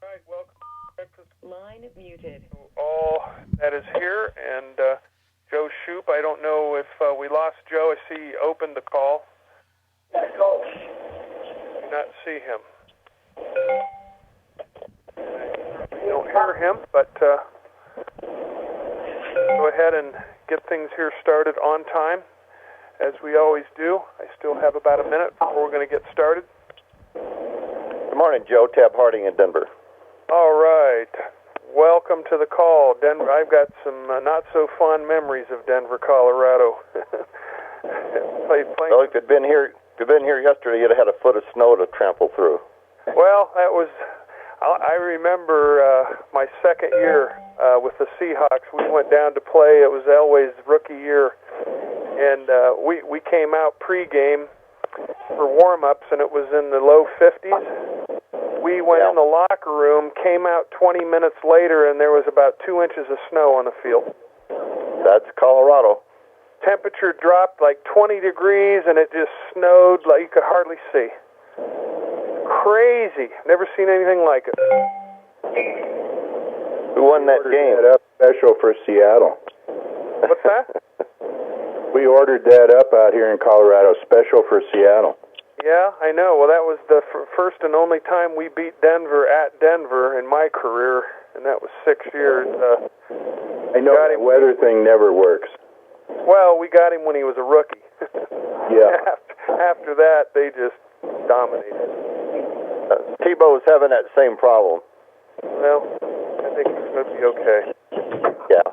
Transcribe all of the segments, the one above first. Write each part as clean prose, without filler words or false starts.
right, welcome to Breakfast. Line muted. All that is here, and Joe Shoop. I don't know if we lost Joe. I see he opened the call. I do not see him. I don't hear him, but go ahead and get things here started on time, as we always do. I still have about a minute before we're going to get started. Good morning, Joe. Tab Harding in Denver. All right. Welcome to the call, Denver. I've got some not so fond memories of Denver, Colorado. Well, if you'd been here yesterday, you'd have had a foot of snow to trample through. Well, that was. I remember my second year with the Seahawks. We went down to play. It was Elway's rookie year, and we came out pregame for warm-ups, and it was in the low 50s. We went in the locker room, came out 20 minutes later, and there was about 2 inches of snow on the field. That's Colorado. Temperature dropped like 20 degrees, and it just snowed like you could hardly see. Crazy. Never seen anything like it. Who won that game? That up special for Seattle. What's that? We ordered that up out here in Colorado, special for Seattle. Yeah, I know. Well, that was the first and only time we beat Denver at Denver in my career, and that was 6 years. I know that weather thing never works. Well, we got him when he was a rookie. Yeah. After that, they just dominated. Tebow's having that same problem. Well, I think he's going to be okay. Yeah.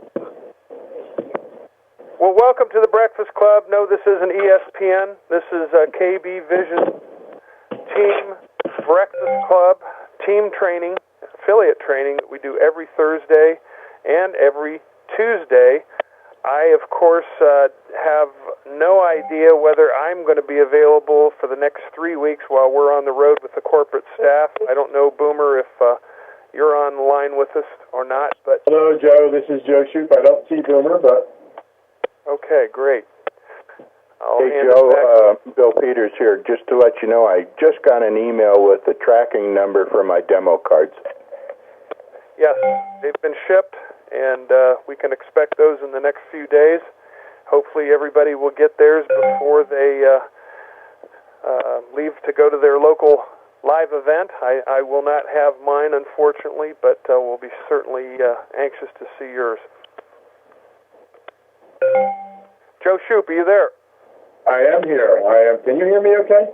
Well, welcome to the Breakfast Club. No, this isn't ESPN. This is KB Vision Team Breakfast Club team training, affiliate training that we do every Thursday and every Tuesday. I, of course, have no idea whether I'm going to be available for the next 3 weeks while we're on the road with the corporate staff. I don't know, Boomer, if you're on the line with us or not. But Hello, Joe. This is Joe Shoop. I don't see Boomer, but... Okay, great. Hey, Joe, Bill Peters here. Just to let you know, I just got an email with the tracking number for my demo cards. Yes, they've been shipped, and we can expect those in the next few days. Hopefully everybody will get theirs before they leave to go to their local live event. I will not have mine, unfortunately, but we'll be certainly anxious to see yours. Joe Shoop, are you there? I am here. Can you hear me okay?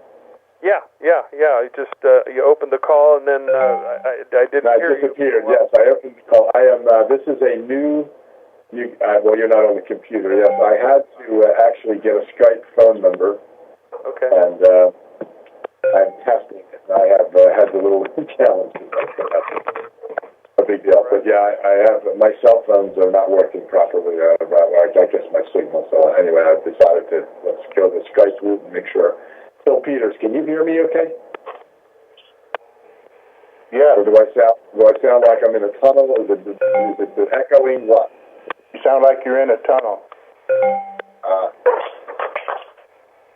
Yeah. You just you opened the call, and then I didn't hear you. I disappeared. Yes, I opened the call. I am. This is a new. Well, you're not on the computer. Yes, I had to actually get a Skype phone number. Okay. And I'm testing it. I have had the little challenges. A big deal. But yeah, I have, my cell phones are not working properly. I guess my signal. So anyway, I've decided to let's go the Skype route and make sure. Bill Peters, can you hear me okay? Yeah. Or do I sound like I'm in a tunnel? Is it echoing? What? You sound like you're in a tunnel.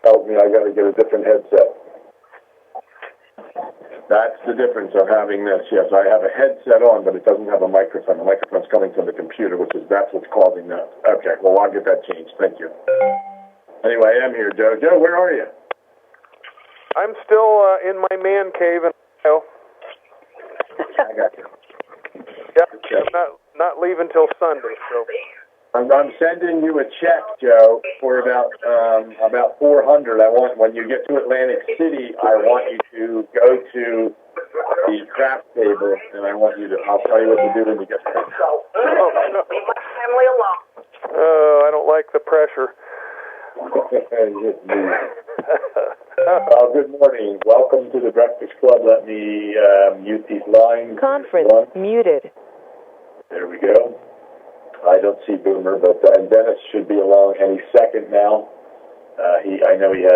Help me, I got to get a different headset. That's the difference of having this. Yes, I have a headset on, but it doesn't have a microphone. The microphone's coming from the computer, that's what's causing that. Okay, well, I'll get that changed. Thank you. Anyway, I am here, Joe. Joe, where are you? I'm still in my man cave in Ohio. I got you. Yep, I'm not leaving till Sunday. So I'm sending you a check, Joe, for about 400. I want when you get to Atlantic City, I want you to go to the craft table, and I'll tell you what to do when you get there. Oh, I don't like the pressure. Good morning. Welcome to the Breakfast Club. Let me mute these lines. Conference muted. There we go. I don't see Boomer, but and Dennis should be along any second now. I know he's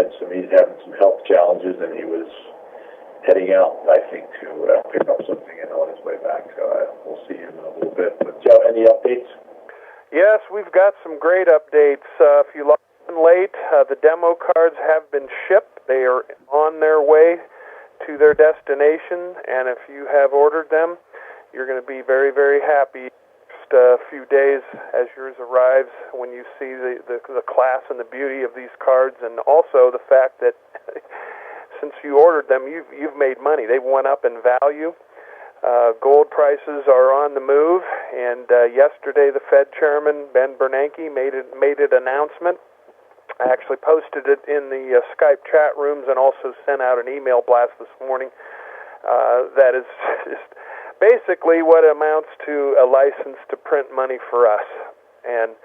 having some health challenges, and he was heading out, I think, to pick up something on his way back. So we'll see him in a little bit. But Joe, any updates? Yes, we've got some great updates. If you logged in late, the demo cards have been shipped. They are on their way to their destination, and if you have ordered them, You're going to be very, very happy next few days as yours arrives when you see the class and the beauty of these cards, and also the fact that since you ordered them, you've made money. They've went up in value. Gold prices are on the move, and yesterday the Fed Chairman Ben Bernanke made an announcement. I actually posted it in the Skype chat rooms and also sent out an email blast this morning. That is just basically what amounts to a license to print money for us. And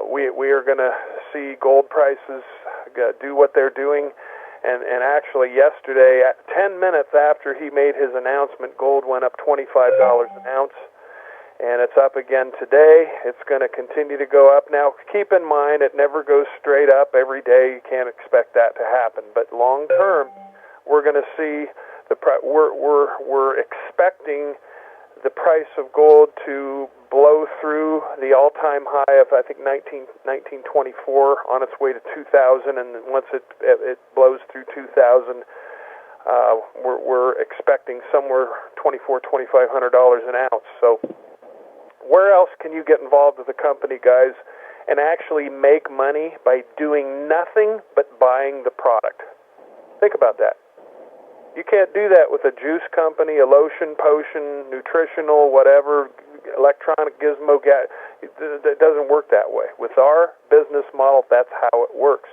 we are going to see gold prices do what they're doing. And actually yesterday, 10 minutes after he made his announcement, gold went up $25 an ounce. And it's up again today. It's going to continue to go up. Now, keep in mind, it never goes straight up every day. You can't expect that to happen. But long term, we're going to see we're expecting the price of gold to blow through the all-time high of, I think, 1924 on its way to 2,000. And once it blows through 2,000, we're expecting somewhere $2,400-$2,500 an ounce. So where else can you get involved with a company, guys, and actually make money by doing nothing but buying the product? Think about that. You can't do that with a juice company, a lotion, potion, nutritional, whatever, electronic gizmo. It doesn't work that way. With our business model, that's how it works.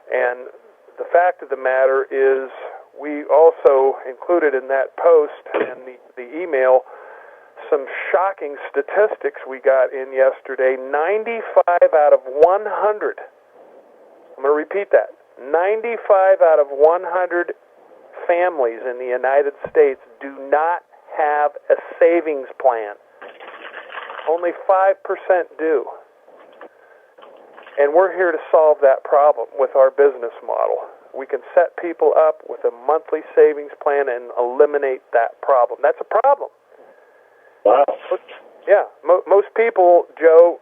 And the fact of the matter is, we also included in that post and the email some shocking statistics we got in yesterday. 95 out of 100, I'm going to repeat that, 95 out of 100 families in the United States do not have a savings plan. Only 5% do. And we're here to solve that problem with our business model. We can set people up with a monthly savings plan and eliminate that problem. That's a problem. Wow. Yeah, most people, Joe,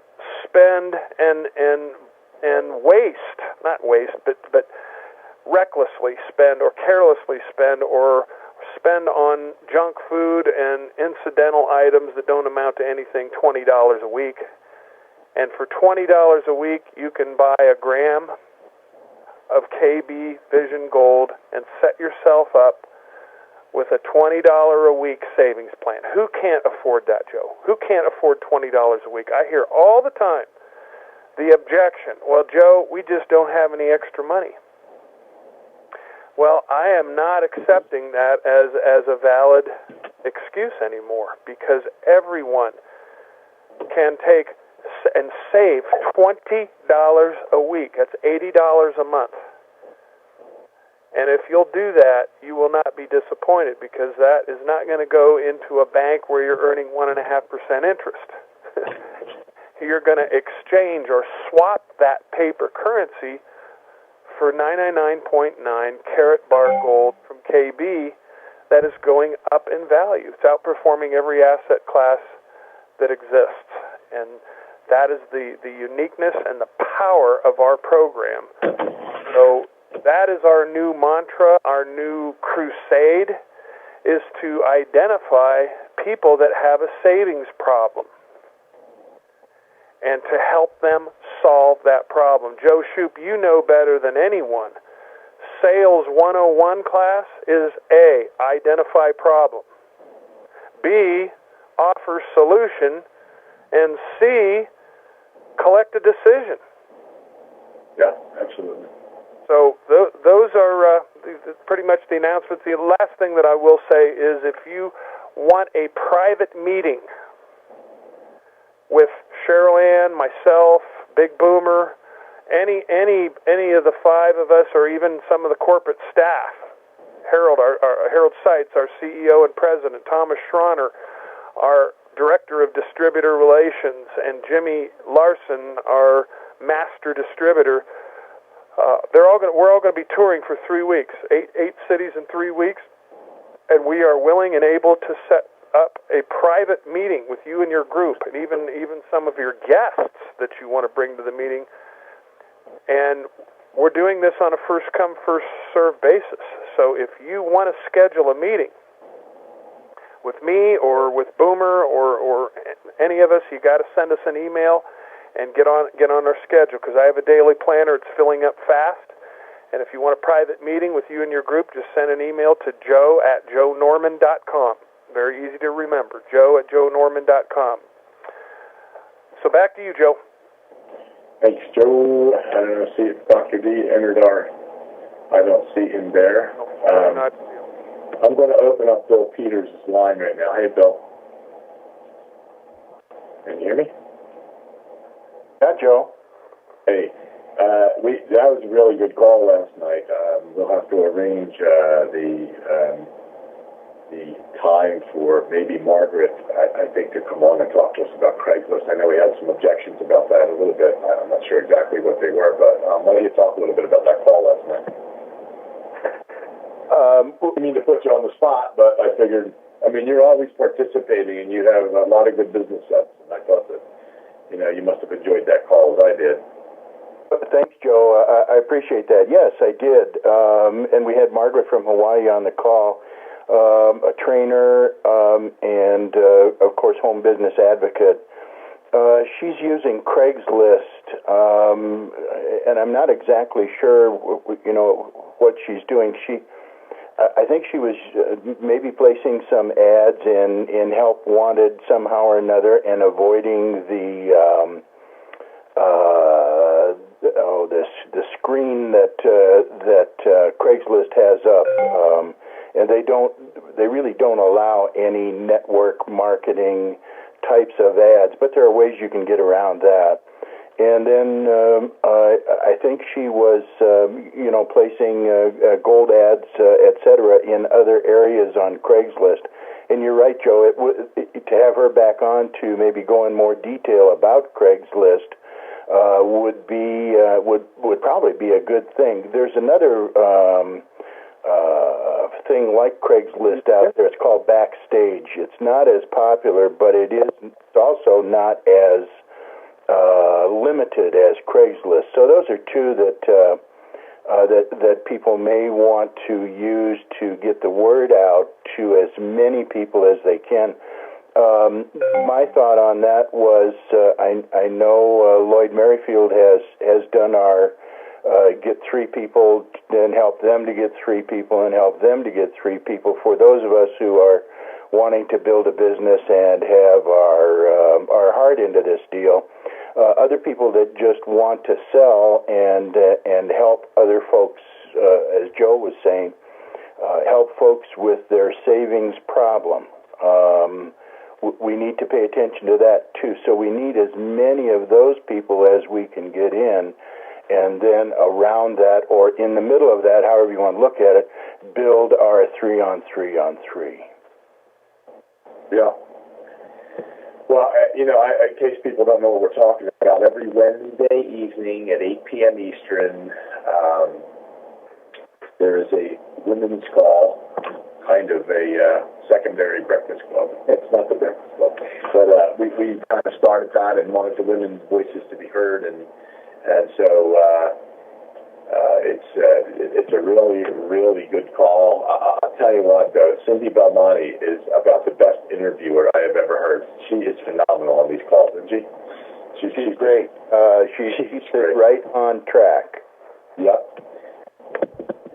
spend and waste, not waste, but recklessly spend or carelessly spend or spend on junk food and incidental items that don't amount to anything, $20 a week. And for $20 a week, you can buy a gram of KB Vision Gold and set yourself up with a $20 a week savings plan. Who can't afford that, Joe? Who can't afford $20 a week? I hear all the time the objection, well, Joe, we just don't have any extra money. Well, I am not accepting that as a valid excuse anymore, because everyone can take and save $20 a week. That's $80 a month. And if you'll do that, you will not be disappointed, because that is not going to go into a bank where you're earning 1.5% interest. You're going to exchange or swap that paper currency for 999.9 carat bar gold from KB that is going up in value. It's outperforming every asset class that exists. And that is the uniqueness and the power of our program. So that is our new mantra, our new crusade, is to identify people that have a savings problem and to help them solve that problem. Joe Shoop, you know better than anyone. Sales 101 class is A, identify problem, B, offer solution, and C, collect a decision. Yeah, absolutely. So those are pretty much the announcements. The last thing that I will say is, if you want a private meeting with Cheryl Ann, myself, Big Boomer, any of the five of us, or even some of the corporate staff, Harold Seitz, our CEO and president, Thomas Schroner, our director of distributor relations, and Jimmy Larson, our master distributor, we're all going to be touring for 3 weeks, eight cities in 3 weeks, and we are willing and able to set up a private meeting with you and your group, and even some of your guests that you want to bring to the meeting. And we're doing this on a first-come, first-served basis. So if you want to schedule a meeting with me or with Boomer or any of us, you got to send us an email and get on our schedule, because I have a daily planner. It's filling up fast. And if you want a private meeting with you and your group, just send an email to joe@joenorman.com. Very easy to remember, joe@joenorman.com. So back to you, Joe. Thanks, Joe. I don't see if Dr. D entered I don't see him there. I'm going to open up Bill Peters' line right now. Hey, Bill. Can you hear me? Yeah, Joe. Hey. That was a really good call last night. We'll have to arrange the time for maybe Margaret, I think, to come on and talk to us about Craigslist. I know we had some objections about that a little bit. I'm not sure exactly what they were, but why don't you talk a little bit about that call last night? I mean to put you on the spot, but I figured, you're always participating and you have a lot of good business sense, and I thought that, you must have enjoyed that call as I did. Thanks, Joe. I appreciate that. Yes, I did. And we had Margaret from Hawaii on the call, a trainer, and, of course, home business advocate. She's using Craigslist, and I'm not exactly sure, what she's doing. I think she was maybe placing some ads in help wanted somehow or another, and avoiding the screen that Craigslist has up, and they really don't allow any network marketing types of ads, but there are ways you can get around that. And then I think she was placing gold ads, etc., in other areas on Craigslist. And you're right, Joe. To have her back on to maybe go in more detail about Craigslist would probably be a good thing. There's another thing like Craigslist out there. It's called Backstage. It's not as popular, but it's also not as limited as Craigslist. So those are two that people may want to use to get the word out to as many people as they can. My thought on that was, I know Lloyd Merrifield has done our get three people, then help them to get three people, and help them to get three people. For those of us who are wanting to build a business and have our heart into this deal, other people that just want to sell and help other folks, as Joe was saying, help folks with their savings problem. We need to pay attention to that too. So we need as many of those people as we can get in, and then around that, or in the middle of that, however you want to look at it, build our 3-on-3-on-3. Yeah. Well, in case people don't know what we're talking about, every Wednesday evening at 8 p.m. Eastern, there is a women's call, kind of a secondary breakfast club. It's not the breakfast club, but we kind of started that and wanted the women's voices to be heard, and so it's a really, really good call. I'll tell you what, though, Cindy Belmonte is about the best interviewer I have ever heard. She is phenomenal on these calls, isn't she? She's great. She's right on track. Yep.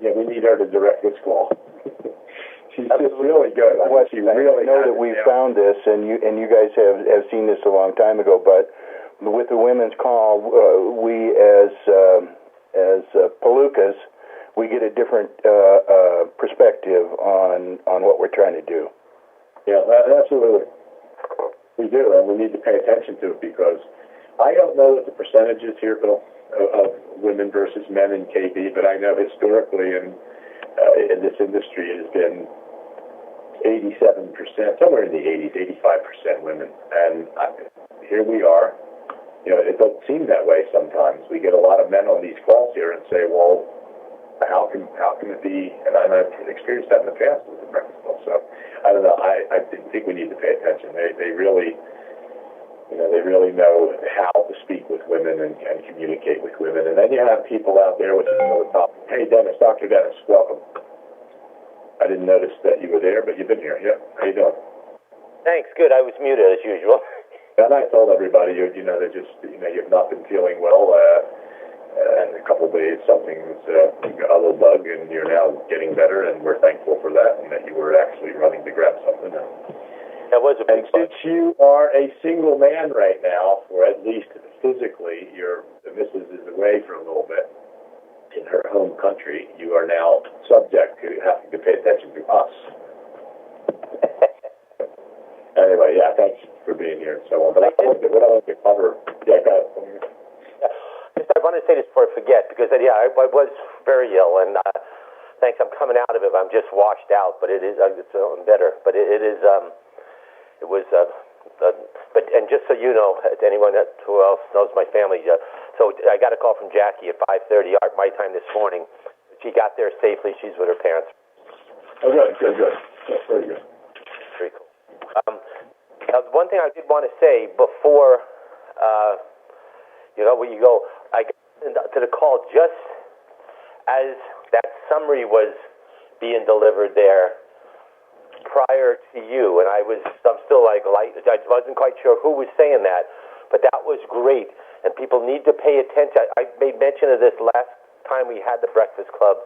Yeah, we need her to direct this call. She's just really good. I know that we found this, and you guys have seen this a long time ago, but with the women's call, we as Palookas, we get a different perspective on what we're trying to do. Yeah, absolutely. We do, and we need to pay attention to it, because I don't know what the percentages here, Bill, of women versus men in KB, but I know historically in this industry it has been 87%, somewhere in the 80s, 85% women. And here we are. It doesn't seem that way sometimes. We get a lot of men on these calls here and say, well, how can it be? And I've experienced that in the past with the breakfast club. So I don't know. I think we need to pay attention. They really know how to speak with women and communicate with women. And then you have people out there, which is another topic. Hey, Dennis, Dr. Dennis, welcome. I didn't notice that you were there, but you've been here. Yeah. How you doing? Thanks. Good. I was muted as usual. And I told everybody, that just, you've not been feeling well, and a couple of days something's got a little bug, and you're now getting better, and we're thankful for that, and that you were actually running to grab something. That was a big And since you are a single man right now, or at least physically, the missus is away for a little bit in her home country, you are now subject to having to pay attention to us. Anyway, yeah, thanks for being here and so on. But what I want to cover, go ahead. I want to say this before I forget, because I was very ill, and thanks, I'm coming out of it. I'm just washed out, but it's better. But and just so you know, anyone who else knows my family, so I got a call from Jackie at 5:30 my time this morning. She got there safely. She's with her parents. Oh, good. That's very good. Very cool. One thing I did want to say before, where you go, I got to the call just as that summary was being delivered there prior to you, and I'm still like light. I wasn't quite sure who was saying that, but that was great, and people need to pay attention. I made mention of this last time we had the Breakfast Club,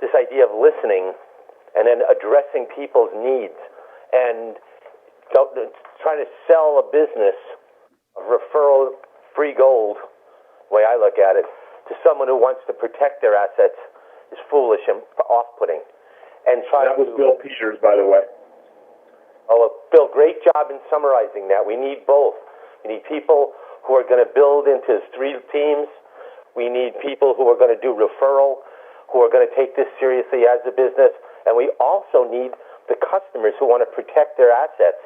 this idea of listening and then addressing people's needs, and trying to sell a business of referral free gold, the way I look at it, to someone who wants to protect their assets is foolish and off-putting. And that was Bill Peters, by the way. Oh, Bill, great job in summarizing that. We need both. We need people who are going to build into 3 teams. We need people who are going to do referral, who are going to take this seriously as a business. And we also need the customers who want to protect their assets.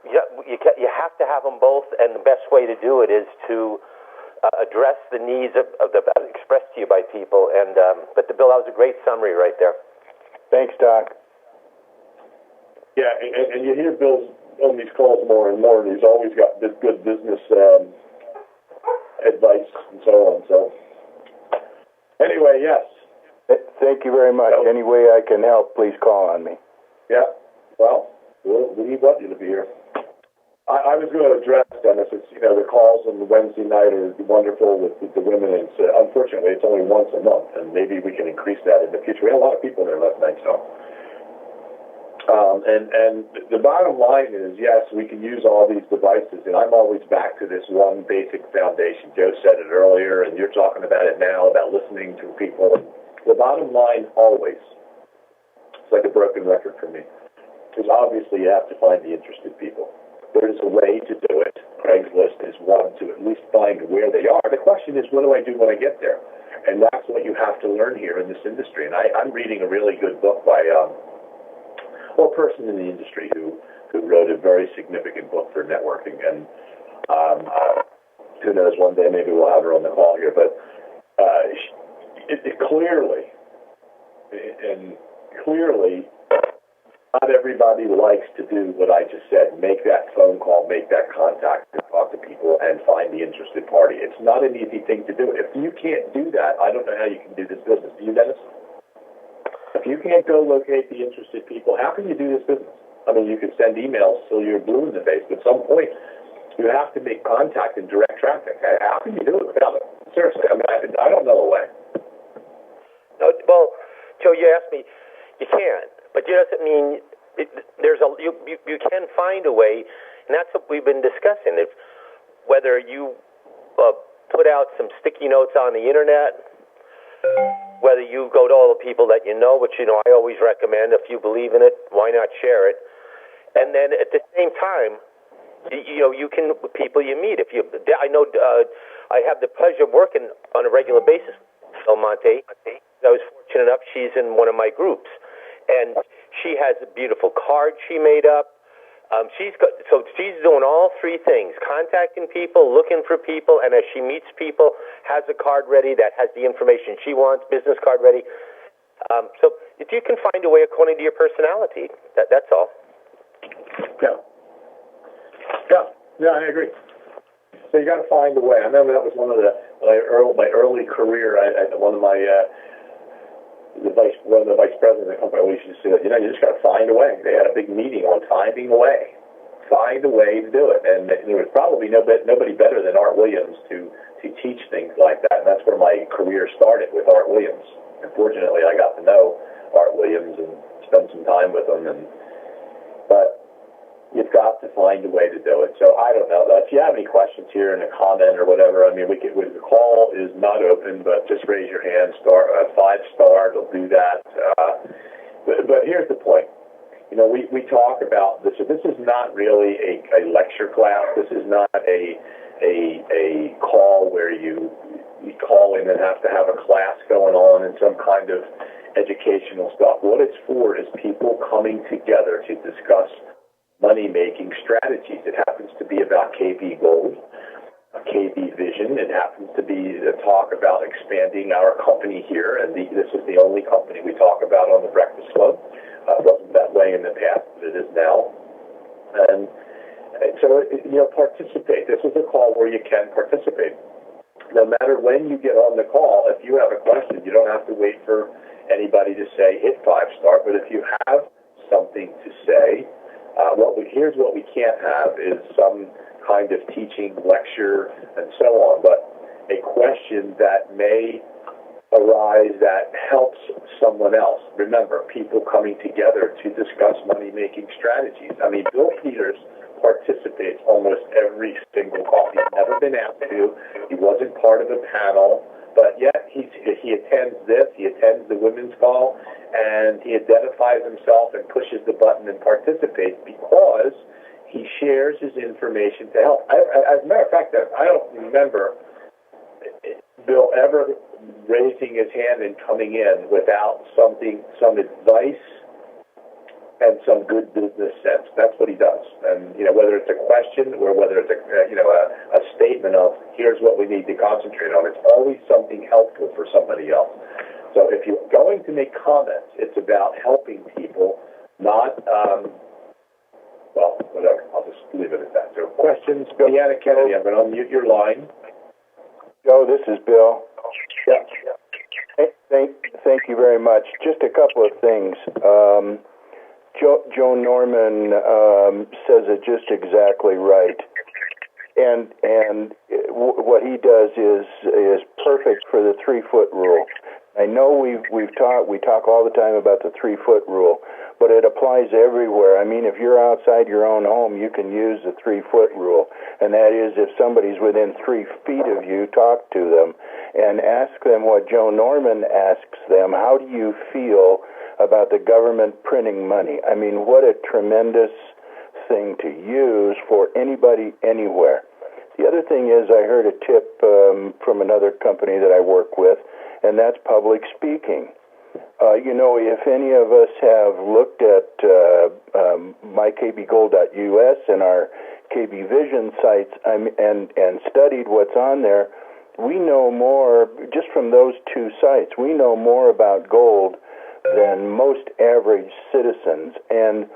You have to have them both, and the best way to do it is to address the needs expressed to you by people. And but Bill, that was a great summary right there. Thanks, Doc. Yeah, and you hear Bill on these calls more and more, and he's always got this good business advice and so on. So anyway, yes. Thank you very much. Any way I can help, please call on me. Yeah. Well, we want you to be here. I was going to address, Dennis, the calls on the Wednesday night are wonderful with the women. And unfortunately, it's only once a month, and maybe we can increase that in the future. We had a lot of people there last night, so. And the bottom line is, yes, we can use all these devices, and I'm always back to this one basic foundation. Joe said it earlier, and you're talking about it now, about listening to people. The bottom line always, it's like a broken record for me, is obviously you have to find the interested people. There's a way to do it. Craigslist is one to at least find where they are. The question is, what do I do when I get there? And that's what you have to learn here in this industry. And I'm reading a really good book by a person in the industry who wrote a very significant book for networking. And who knows, one day maybe we'll have her on the call here. But clearly, not everybody likes to do what I just said. Make that phone call, make that contact, and talk to people and find the interested party. It's not an easy thing to do. If you can't do that, I don't know how you can do this business. Do you, Dennis? If you can't go locate the interested people, how can you do this business? I mean, you can send emails till you're blue in the face, but at some point, you have to make contact and direct traffic. How can you do it without it? Seriously, I mean, I don't know a way. No, well, Joe, you asked me, you can. But it doesn't mean you can find a way, and that's what we've been discussing. If whether you put out some sticky notes on the internet, whether you go to all the people that you know, which I always recommend. If you believe in it, why not share it? And then at the same time, you can people you meet. I know I have the pleasure of working on a regular basis with Del Monte. I was fortunate enough; she's in one of my groups. And she has a beautiful card she made up. She's doing all 3 things: contacting people, looking for people, and as she meets people, has a card ready that has the information she wants, business card ready. So if you can find a way according to your personality, that's all. Yeah, I agree. So you got to find a way. I remember that was one of my early career. One of the vice president of the company always used to say, you just got to find a way. They had a big meeting on finding a way. find a way to do it. And there was probably nobody better than Art Williams to teach things like that. And that's where my career started, with Art Williams. Unfortunately, I got to know Art Williams and spend some time with him. But you've got to find a way to do it. So I don't know. If you have any questions here in a comment or whatever, I mean, the call is not open, but just raise your hand. Star 5-star, it'll do that. But here's the point. You know, we talk about this. This is not really a lecture class. This is not a call where you call in and have to have a class going on and some kind of educational stuff. What it's for is people coming together to discuss money-making strategies. It happens to be about KB Gold, KB Vision. It happens to be the talk about expanding our company here, and this is the only company we talk about on the Breakfast Club. It wasn't that way in the past, but it is now. And so, participate. This is a call where you can participate. No matter when you get on the call, if you have a question, you don't have to wait for anybody to say hit 5-star, but if you have something to say, here's what we can't have is some kind of teaching lecture and so on, but a question that may arise that helps someone else. Remember, people coming together to discuss money-making strategies. I mean, Bill Peters participates almost every single call. He's never been asked to. He wasn't part of a panel, but yet he attends this, he attends the women's call, and he identifies himself and pushes the button and participates because he shares his information to help. As a matter of fact, I don't remember Bill ever raising his hand and coming in without some advice and some good business sense. That's what he does. And, whether it's a question or whether it's a statement of, here's what we need to concentrate on, it's always something helpful for somebody else. So if you're going to make comments, it's about helping people, not, whatever. I'll just leave it at that. So questions? Deanna Kennedy, I'm going to unmute your line. Joe, this is Bill. Yeah. Thank you very much. Just a couple of things. Joe Norman says it just exactly right, and what he does is perfect for the 3-foot rule. I know we talk all the time about the 3-foot rule, but it applies everywhere. I mean, if you're outside your own home, you can use the 3-foot rule, and that is if somebody's within 3 feet of you, talk to them and ask them what Joe Norman asks them. How do you feel about the government printing money? I mean, what a tremendous thing to use for anybody, anywhere. The other thing is I heard a tip from another company that I work with, and that's public speaking. If any of us have looked at mykbgold.us and our KB Vision sites and studied what's on there, we know more, just from those 2 sites, we know more about gold than most average citizens. And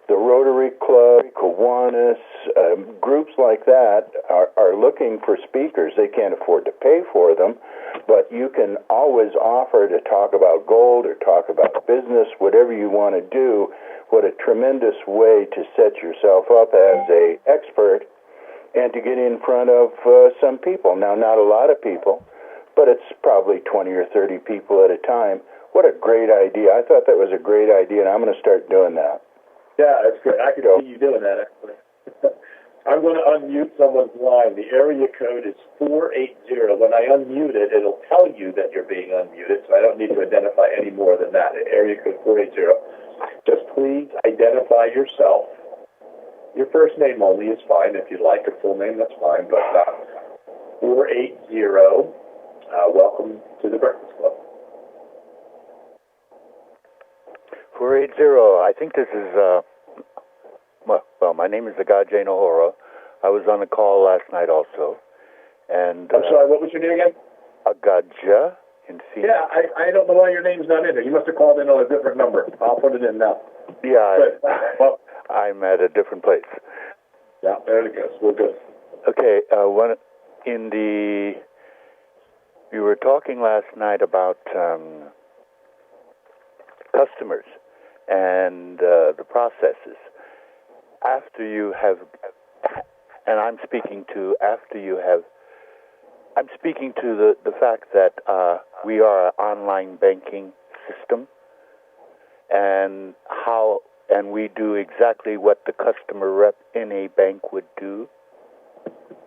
the Rotary Club, Kiwanis, groups like that are looking for speakers. They can't afford to pay for them, but you can always offer to talk about gold or talk about business, whatever you want to do. What a tremendous way to set yourself up as an expert and to get in front of some people. Now, not a lot of people, but it's probably 20 or 30 people at a time. What a great idea. I thought that was a great idea, and I'm going to start doing that. Yeah, that's good. I can see you doing that, actually. I'm going to unmute someone's line. The area code is 480. When I unmute it, it'll tell you that you're being unmuted, so I don't need to identify any more than that. Area code 480. Just please identify yourself. Your first name only is fine. If you'd like a full name, that's fine. But 480, welcome to the Breakfast Club. 480, I think this is, my name is Agajay Nahora. I was on the call last night also. And I'm sorry, what was your name again? Agaja in C. Yeah, I don't know why your name's not in there. You must have called in on a different number. I'll put it in now. Yeah, well, I'm at a different place. Yeah, there it goes. We're good. Okay, we were talking last night about customers and the processes. after you have, and I'm speaking to after you have, I'm speaking to the fact that we are an online banking system, and we do exactly what the customer rep in a bank would do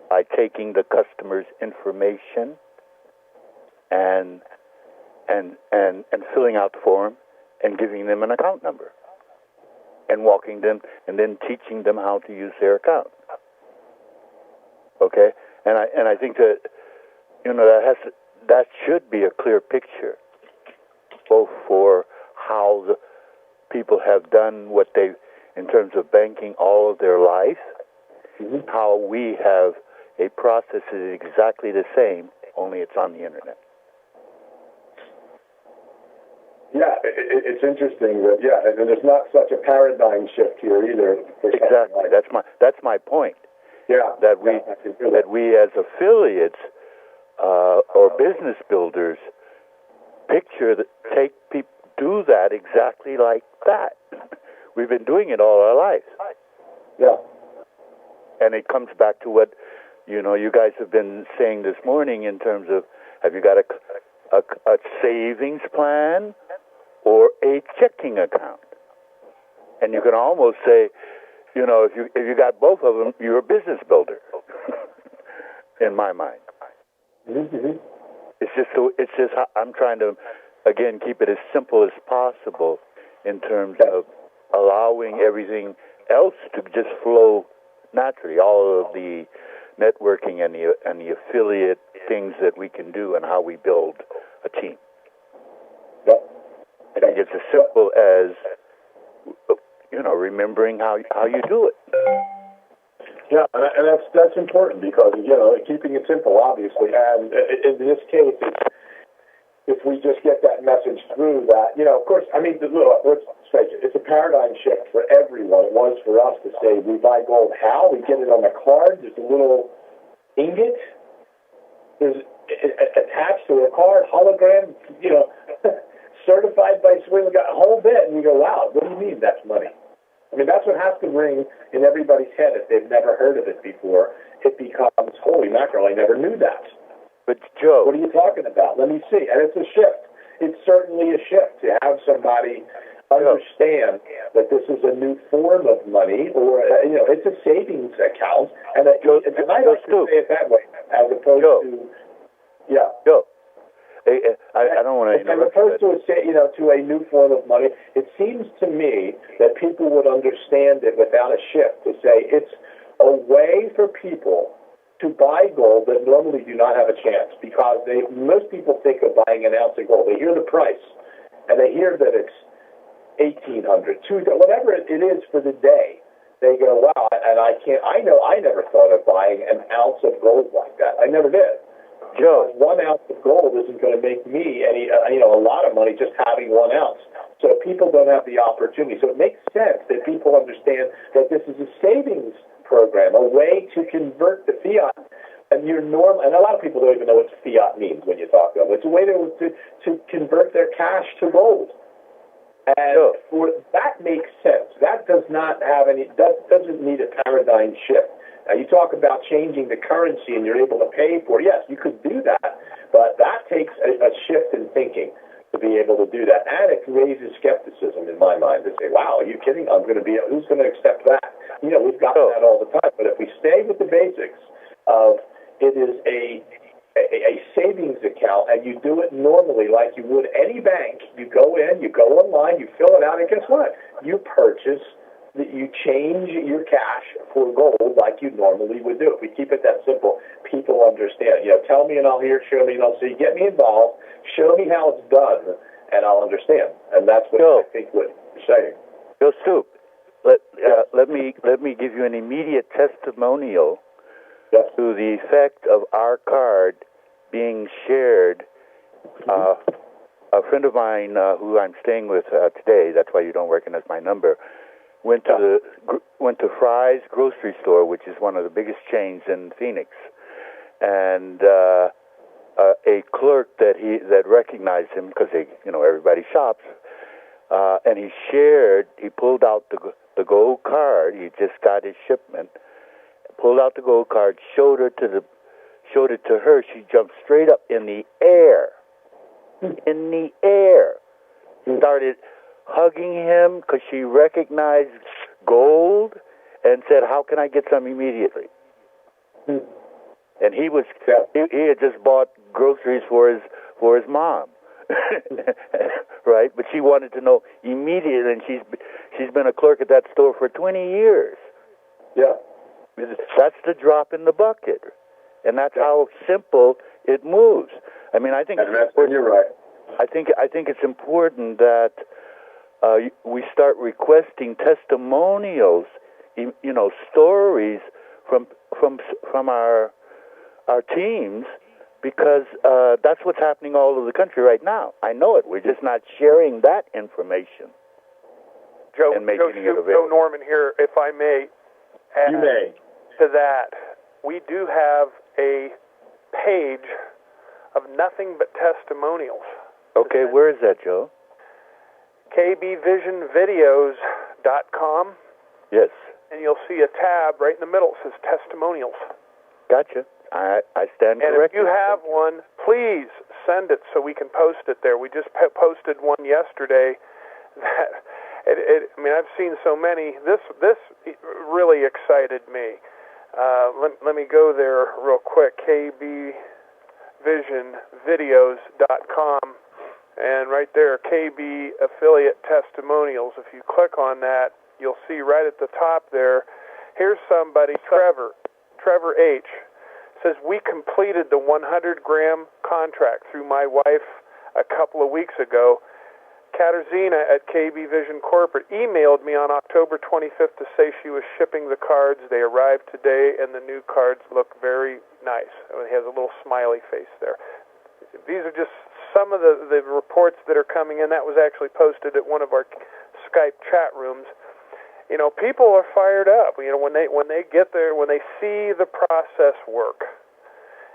by taking the customer's information and filling out the form and giving them an account number and walking them and then teaching them how to use their account. Okay, and I think that that should be a clear picture, both for how the people have done what they in terms of banking all of their life, how we have a process that is exactly the same, only it's on the internet. Yeah, it's interesting that and there's not such a paradigm shift here either. Exactly, that's my point. Yeah, that we as affiliates or business builders do that exactly like that. We've been doing it all our lives. Yeah, and it comes back to what you guys have been saying this morning in terms of, have you got a savings plan or a checking account? And you can almost say, if you got both of them, you're a business builder. In my mind, it's just I'm trying to again keep it as simple as possible in terms of allowing everything else to just flow naturally. All of the networking and the affiliate things that we can do and how we build a team. I think it's as simple as remembering how you do it. Yeah, and that's important because keeping it simple, obviously, and in this case, if we just get that message through, that of course, I mean, let's face it, it's a paradigm shift for everyone. It was for us to say we buy gold. How we get it on the card? There's a little ingot. There's attached to a card, hologram. Certified by Swing, got a whole bit, and you go, wow, what do you mean that's money? I mean, that's what has to ring in everybody's head if they've never heard of it before. It becomes, holy mackerel, I never knew that. But, Joe... What are you talking about? Let me see. And it's a shift. It's certainly a shift to have somebody understand that this is a new form of money, or, it's a savings account. And I like to say it that way, as opposed to... Yeah. Joe. I don't want to interrupt. As opposed to a new form of money, it seems to me that people would understand it without a shift to say it's a way for people to buy gold that normally do not have a chance, because most people think of buying an ounce of gold. They hear the price, and they hear that it's $1,800, $2,000, whatever it is for the day. They go, wow, and I never thought of buying an ounce of gold like that. I never did. Joe, 1 ounce of gold isn't going to make me a lot of money just having 1 ounce. So people don't have the opportunity. So it makes sense that people understand that this is a savings program, a way to convert the fiat. And and a lot of people don't even know what fiat means when you talk to them. It's a way to convert their cash to gold. And that makes sense. That doesn't need a paradigm shift. Now, you talk about changing the currency and you're able to pay for it. Yes, you could do that, but that takes a shift in thinking to be able to do that. And it raises skepticism in my mind to say, wow, are you kidding? Who's going to accept that? We've got that all the time. But if we stay with the basics of it is a savings account, and you do it normally like you would any bank, you go in, you go online, you fill it out, and guess what? You change your cash for gold like you normally would do. If we keep it that simple, people understand. Tell me and I'll hear, show me and I'll see. Get me involved, show me how it's done, and I'll understand. And that's what I think what you're saying. Joe Shoop, let me give you an immediate testimonial to the effect of our card being shared. A friend of mine who I'm staying with today, that's why you don't recognize my number, went to Fry's grocery store, which is one of the biggest chains in Phoenix, and a clerk that recognized him because everybody shops, and he pulled out the gold card. He just got his shipment. Pulled out the gold card, showed it to her. She jumped straight up in the air. In the air. Started hugging him because she recognized gold and said, "How can I get some immediately?" And he had just bought groceries for his mom. Right? But she wanted to know immediately, and she's been a clerk at that store for 20 years. Yeah. That's the drop in the bucket. And that's how simple it moves. I mean, I think you're right. I think it's important that we start requesting testimonials, stories from our teams, because that's what's happening all over the country right now. I know it. We're just not sharing that information. Joe and making Shoop, it available. Joe Norman here, if I may add You may. to that. We do have a page of nothing but testimonials. Okay, where is that, Joe? kbvisionvideos.com. Yes. And you'll see a tab right in the middle. It says testimonials. Gotcha. I stand and corrected. if you have one, please send it so we can post it there. We just posted one yesterday. That I've seen so many. This really excited me. Let me go there real quick. kbvisionvideos.com, and right there, KB affiliate testimonials. If you click on that, you'll see right at the top there. Here's somebody, Trevor H. says, "We completed the 100-gram contract through my wife a couple of weeks ago. Katarzyna at KB Vision Corporate emailed me on October 25th to say she was shipping the cards. They arrived today, and the new cards look very nice." He has a little smiley face there. These are just some of the reports that are coming in. That was actually posted at one of our Skype chat rooms. People are fired up. When they get there, when they see the process work.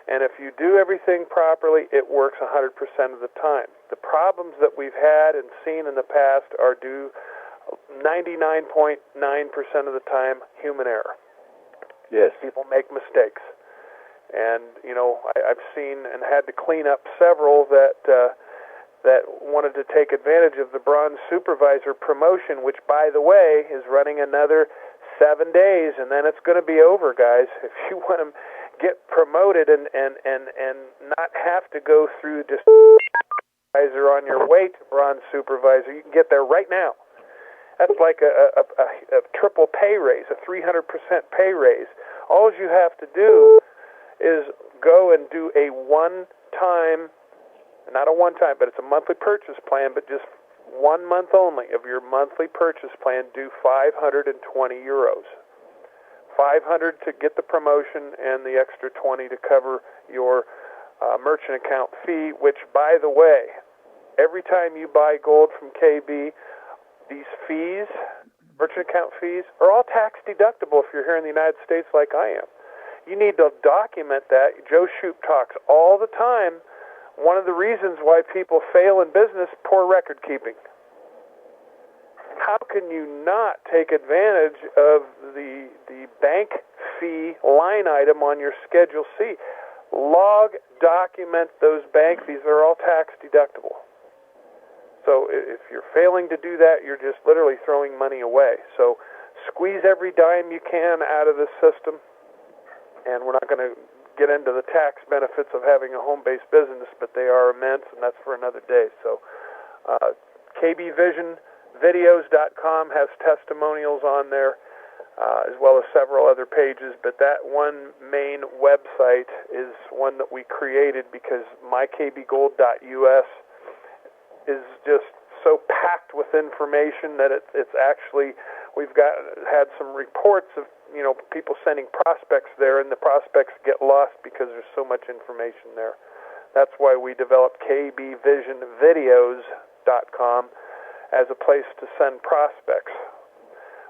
And if you do everything properly, it works 100% of the time. The problems that we've had and seen in the past are due 99.9% of the time human error. Yes. People make mistakes. And, I've seen and had to clean up several that wanted to take advantage of the bronze supervisor promotion, which, by the way, is running another 7 days, and then it's going to be over, guys. If you want to get promoted and not have to go through just supervisor on your way to bronze supervisor, you can get there right now. That's like a triple pay raise, a 300% pay raise. All you have to do is go and do a one-time, not a one-time, but it's a monthly purchase plan, but just 1 month only of your monthly purchase plan, do 520 euros. 500 to get the promotion and the extra 20 to cover your merchant account fee, which, by the way, every time you buy gold from KB, these fees, merchant account fees, are all tax deductible if you're here in the United States like I am. You need to document that. Joe Shoop talks all the time. One of the reasons why people fail in business, poor record keeping. How can you not take advantage of the bank fee line item on your Schedule C? Document those bank fees. They're all tax deductible. So if you're failing to do that, you're just literally throwing money away. So squeeze every dime you can out of the system. And we're not going to get into the tax benefits of having a home-based business, but they are immense, and that's for another day. So kbvisionvideos.com has testimonials on there, as well as several other pages, but that one main website is one that we created because mykbgold.us is just so packed with information that it's actually, we've had some reports of people sending prospects there, and the prospects get lost because there's so much information there. That's why we developed kbvisionvideos.com as a place to send prospects,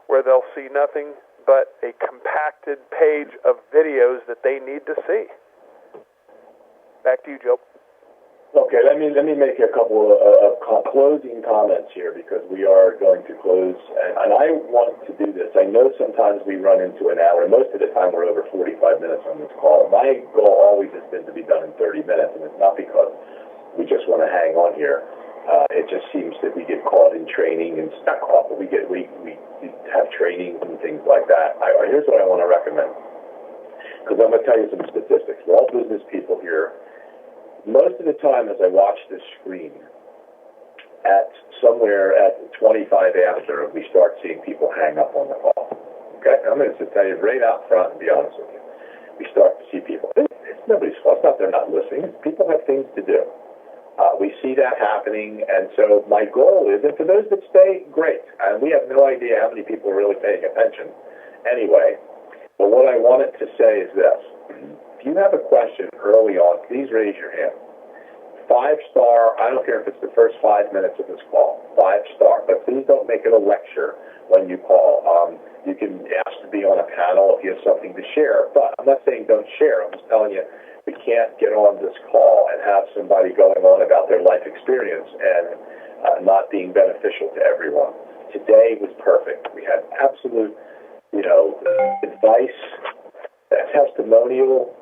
where they'll see nothing but a compacted page of videos that they need to see. Back to you, Joe. Okay, let me make a couple of closing comments here because we are going to close, and I want to do this. I know sometimes we run into an hour, and most of the time we're over 45 minutes on this call. My goal always has been to be done in 30 minutes, and it's not because we just want to hang on here. It just seems that we get caught in training, and not caught, but we have trainings and things like that. Here's what I want to recommend, because I'm going to tell you some statistics. We're all business people here. Most of the time as I watch this screen, at somewhere at 25 after, we start seeing people hang up on the call. Okay? I'm going to tell you right out front and be honest with you. We start to see people. It's nobody's fault. It's not they're not listening. People have things to do. We see that happening, and so my goal is, and for those that stay, great. And we have no idea how many people are really paying attention anyway. But what I wanted to say is this. If you have a question early on, please raise your hand. 5-star, I don't care if it's the first 5 minutes of this call, 5-star, but please don't make it a lecture when you call. You can ask to be on a panel if you have something to share, but I'm not saying don't share. I'm just telling you we can't get on this call and have somebody going on about their life experience and not being beneficial to everyone. Today was perfect. We had absolute, advice, a testimonial,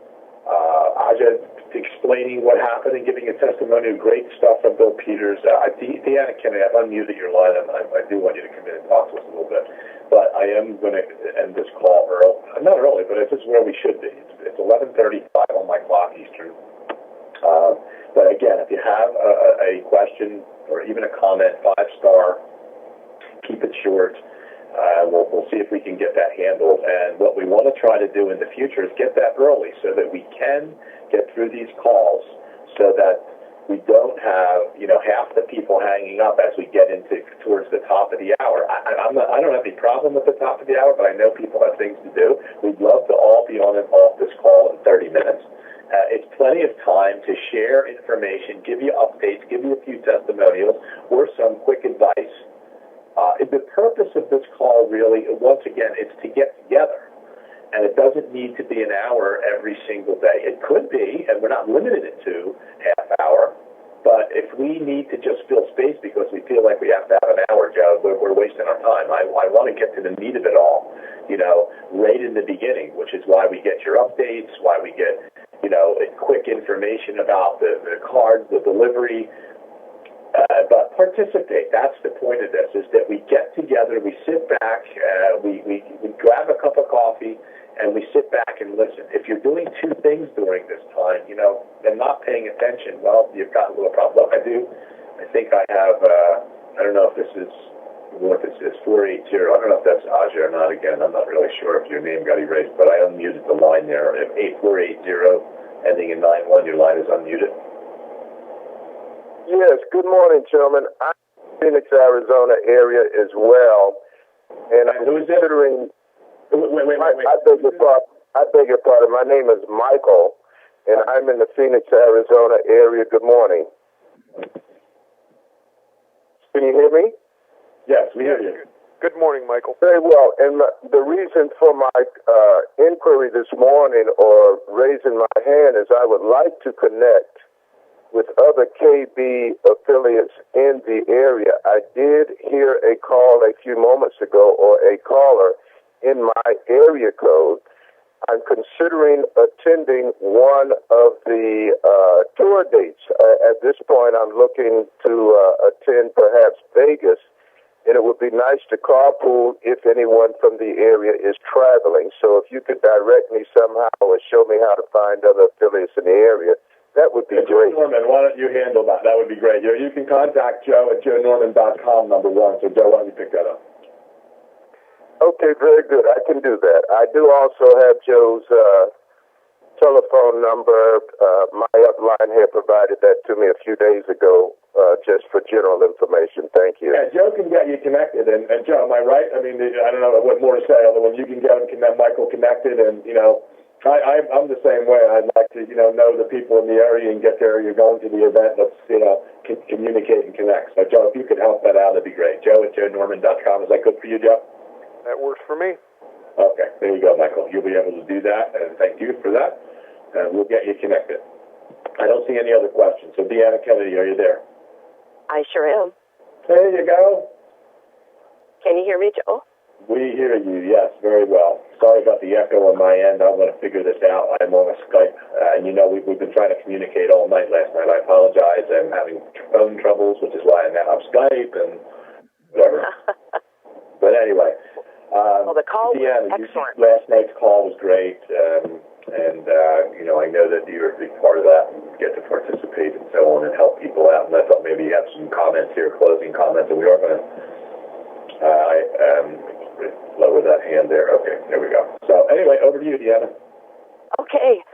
Aja explaining what happened and giving a testimonial, great stuff from Bill Peters. Deanna Kennedy, I've unmuted your line, and I do want you to come in and talk to us a little bit. But I am going to end this call early. Not early, but this is where we should be. It's 11:35 on my clock Eastern. But again, if you have a question or even a comment, 5-star, keep it short. We'll see if we can get that handled. And what we want to try to do in the future is get that early so that we can get through these calls so that we don't have, half the people hanging up as we get towards the top of the hour. I don't have any problem with the top of the hour, but I know people have things to do. We'd love to all be on and off this call in 30 minutes. It's plenty of time to share information, give you updates, give you a few testimonials, or some quick advice. The purpose of this call really, once again, it's to get together. And it doesn't need to be an hour every single day. It could be, and we're not limited it to half hour. But if we need to just fill space because we feel like we have to have an hour, Joe, we're wasting our time. I want to get to the meat of it all, right in the beginning, which is why we get your updates, why we get, quick information about the cards, the delivery. But participate. That's the point of this, is that we get together, we sit back, we grab a cup of coffee, and we sit back and listen. If you're doing two things during this time, and not paying attention, well, you've got a little problem. Look, I think I have, I don't know if this is, what this is, 480. I don't know if that's Aja or not again. I'm not really sure if your name got erased, but I unmuted the line there. If 8480, ending in 91, your line is unmuted. Yes, good morning, gentlemen. I'm in Phoenix, Arizona area as well, and I'm considering. Wait. I beg your pardon. My name is Michael, and I'm in the Phoenix, Arizona area. Good morning. Can you hear me? Yes, we hear you. Good morning, Michael. Very well. And the reason for my inquiry this morning, or raising my hand, is I would like to connect with other KB affiliates in the area. I did hear a call a few moments ago, or a caller in my area code. I'm considering attending one of the tour dates. At this point, I'm looking to attend perhaps Vegas, and it would be nice to carpool if anyone from the area is traveling. So if you could direct me somehow or show me how to find other affiliates in the area, that would be great. Joe Norman, why don't you handle that? That would be great. You can contact Joe at joenorman.com, number one. So, Joe, why don't you pick that up? Okay, very good. I can do that. I do also have Joe's telephone number. My upline here provided that to me a few days ago, just for general information. Thank you. Yeah, Joe can get you connected. And Joe, am I right? I mean, I don't know what more to say, other than you can get Michael connected, and, I'm the same way. I'd like to, know the people in the area and get there. You're going to the event. Let's, communicate and connect. So, Joe, if you could help that out, that'd be great. Joe at joenorman.com. Is that good for you, Joe? That works for me. Okay. There you go, Michael. You'll be able to do that, and thank you for that. And we'll get you connected. I don't see any other questions. So, Deanna Kennedy, are you there? I sure am. There you go. Can you hear me, Joe? We hear you, yes, very well. Sorry about the echo on my end. I'm going to figure this out. I'm on a Skype. And you know, we've been trying to communicate all night last night. I apologize. I'm having phone troubles, which is why I now have Skype and whatever. But anyway. Well, the call Deanna, was excellent. Last night's call was great. You know, I know that you're a big part of that and get to participate and so on and help people out. And I thought maybe you have some comments here, closing comments, and we are going to lower that hand there. Okay, there we go. So anyway, over to you, Deanna. Okay.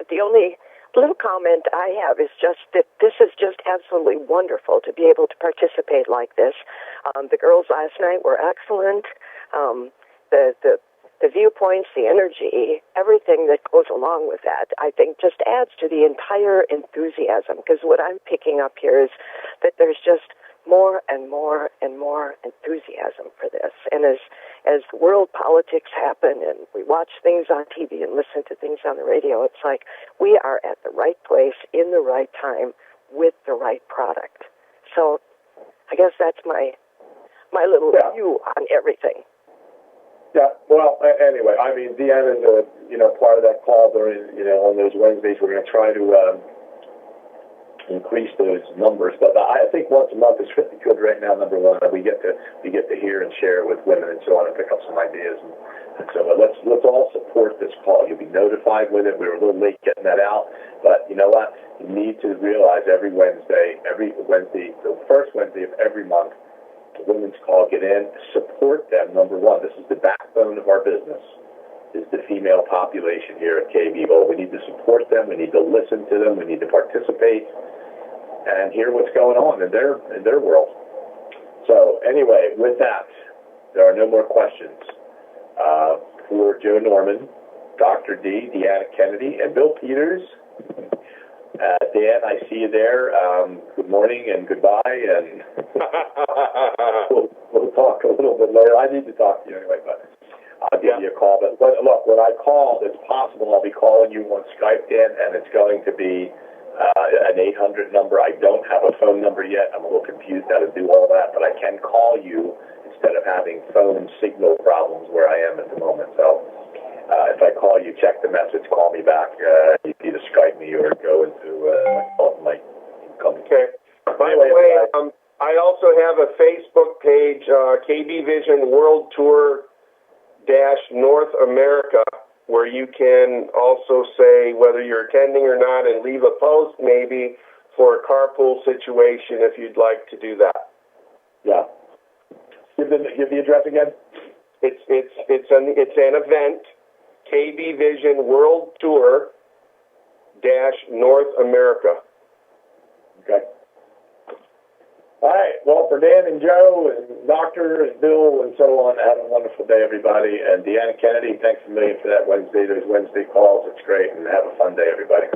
The only little comment I have is just that this is just absolutely wonderful to be able to participate like this. The girls last night were excellent. The viewpoints, the energy, everything that goes along with that, I think just adds to the entire enthusiasm, because what I'm picking up here is that there's just more and more and more enthusiasm for this. And as world politics happen and we watch things on TV and listen to things on the radio, it's like we are at the right place in the right time with the right product. So I guess that's my little view on everything. Yeah, well, anyway, I mean, Deanna's part of that call during, on those Wednesdays. We're going to try to increase those numbers, but I think once a month is really good right now. Number one, we get to hear and share with women and so on, and pick up some ideas, and so let's all support this call. You'll be notified with it. We were a little late getting that out, but you know what? You need to realize every Wednesday, the first Wednesday of every month, the women's call, get in, support them. Number one, this is the backbone of our business, is the female population here at KB Bowl. We need to support them. We need to listen to them. We need to participate and hear what's going on in their world. So anyway, with that, there are no more questions. For Joe Norman, Dr. D, Deanna Kennedy, and Bill Peters. Dan, I see you there. Good morning and goodbye, and we'll talk a little bit later. I need to talk to you anyway, but I'll give you a call. But look, when I call, it's possible I'll be calling you on Skype, Dan, and it's going to be an 800 number. I don't have a phone number yet. I'm a little confused how to do all that, but I can call you instead of having phone signal problems where I am at the moment. So if I call you, check the message, call me back. You can either Skype me or go into my incoming. Okay. By the way, I also have a Facebook page, KB Vision World Tour North America, where you can also say whether you're attending or not and leave a post maybe for a carpool situation if you'd like to do that. Yeah. Give the address again. It's an event, KB Vision World Tour North America. Okay. All right. Well, for Dan and Joe and Doctor and Bill and so on, have a wonderful day, everybody. And Deanna Kennedy, thanks a million for that those Wednesday calls. It's great. And have a fun day, everybody.